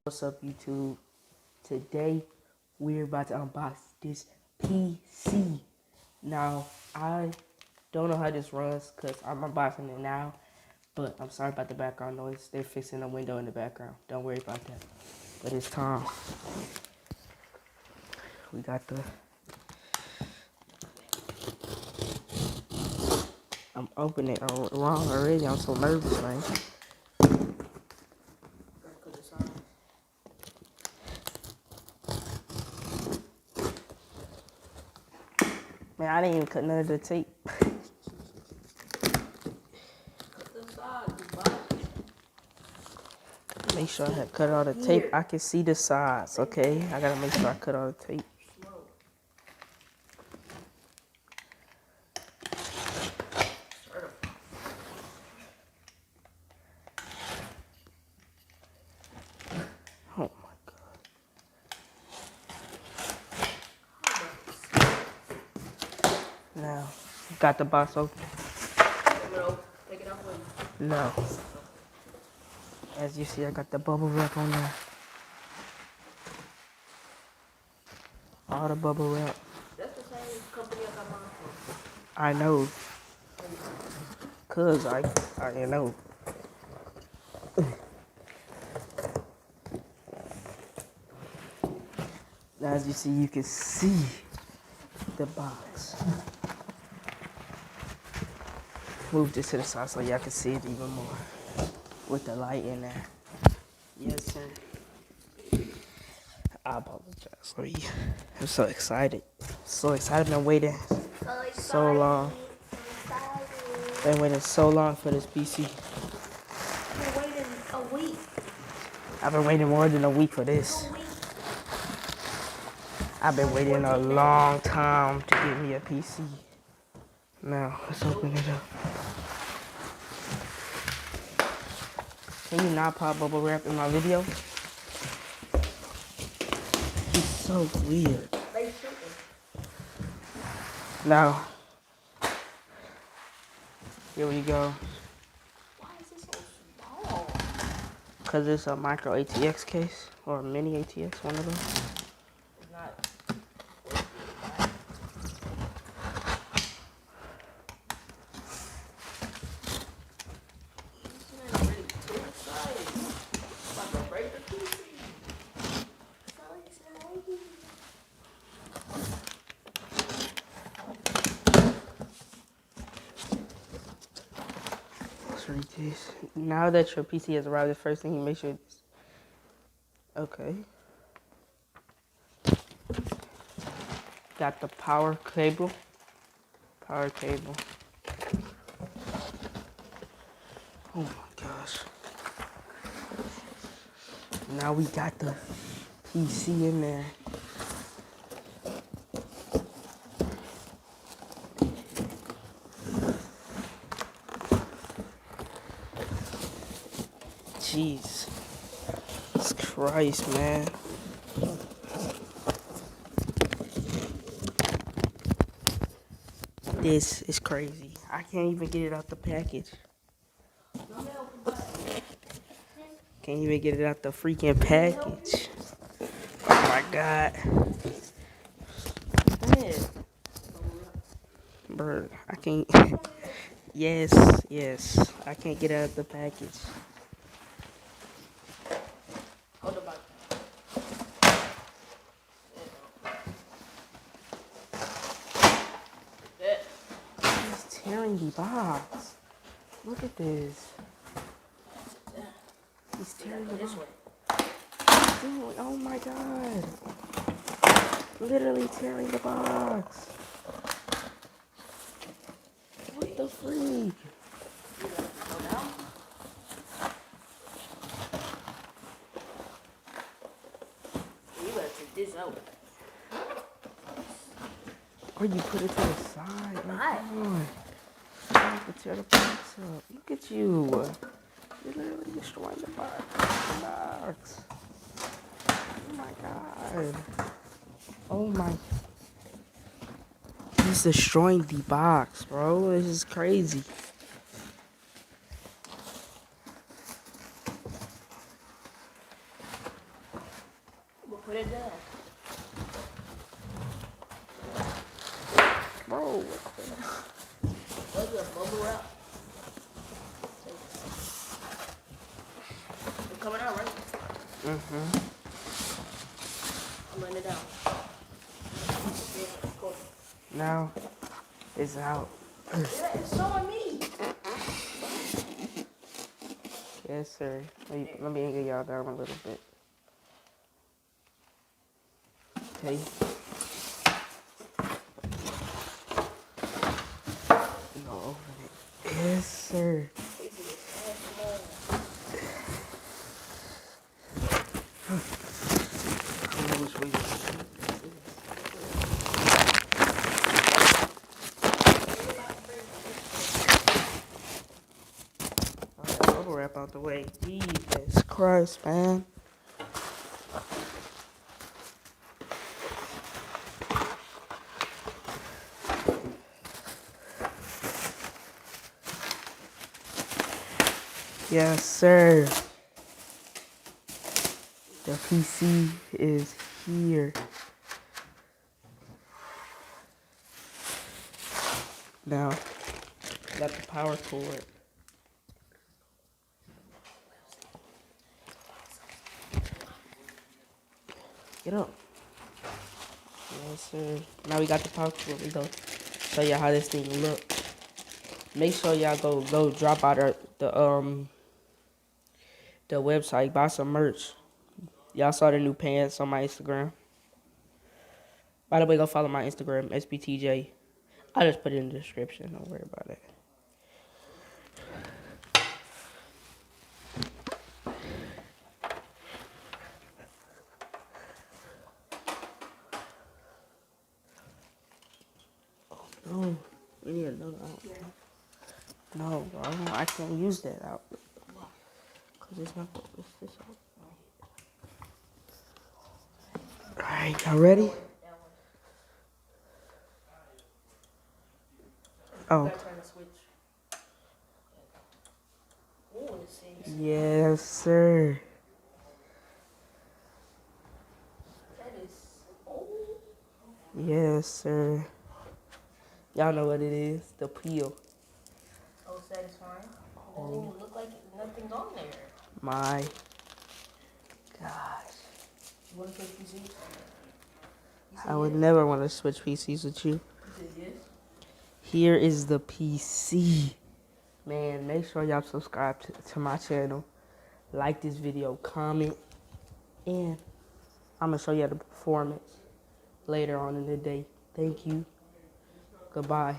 What's up, YouTube? Today we're about to unbox this PC. Now I don't know how this runs because I'm unboxing it now, but I'm sorry about the background noise. They're fixing a window in the background. Don't worry about that. But it's time. We got the. I'm opening it wrong already. I'm so nervous, man. Man, I didn't even cut none of the tape. Make sure I had cut all the tape. I can see the sides, okay? I gotta make sure I cut all the tape. Oh my god. Now, got the box open. No. As you see, I got the bubble wrap on there. All the bubble wrap. That's the same company I got mine from. I know. Cause I know. Now, as you see, you can see the box. Move this to the side so y'all can see it even more with the light in there. Yes, sir. I apologize. I'm so excited. So excited. Been waiting so long. Been waiting so long for this PC. I've been waiting a week. I've been waiting more than a week for this. I've been waiting a long time to get me a PC. Now, let's open it up. Can you not pop bubble wrap in my video? It's so weird. Now, here we go. Why is it so small? Because it's a micro ATX case or a mini ATX, one of them. It's not. Let's read this. Now that your PC has arrived, the first thing you make sure it's okay. Got the power cable. Power cable. Oh my gosh. Now we got the PC in there. Jeez. Jesus Christ, man. This is crazy. I can't even get it out the package. Can't even get it out the freaking package. Oh my god. Bro, I can't. Yes. I can't get it out the package. Hold the box. He's tearing the box. Look at this. He's tearing the box. Dude, oh my god. Literally tearing the box. What the freak? You gotta take this out. Or you put it to the side. Oh, Why? come on. You have to tear the box up. Look at you. You're literally destroying the box. Oh my god. Oh my. He's destroying the box, bro. This is crazy. Put it down. Bro. What's your bubble wrap? It's coming out, right? Mm-hmm. I'm laying it down. Yeah, cool. Now it's out. Yeah, it's showing me. Yes, sir. Let me get y'all down a little bit. Okay. Go over it. Yes, sir. I don't know which way this is. Alright, bubble wrap out the way. Jesus Christ, man. Yes, sir. The PC is here. Now, got the power cord. Get up. Yes, sir. Now we got the power cord. We go show y'all how this thing look. Make sure y'all go drop out the website, buy some merch. Y'all saw the new pants on my Instagram. By the way, go follow my Instagram, SBTJ. I'll just put it in the description. Don't worry about it. No, we need another outfit. No, bro, I can't use that outfit. Cause it's not this out. Alright, y'all ready? Oh, Gotta turn the switch. Ooh, it says. yes, sir. That is. Oh. Yes, sir. Y'all know what it is. The peel. Oh, satisfying. It doesn't even look like nothing's on there. My gosh. You want to take PC? I would never want to switch PCs with you. You said yes? Here is the PC. Man, make sure y'all subscribe to my channel. Like this video, comment, and I'm going to show you the performance later on in the day. Thank you. Goodbye.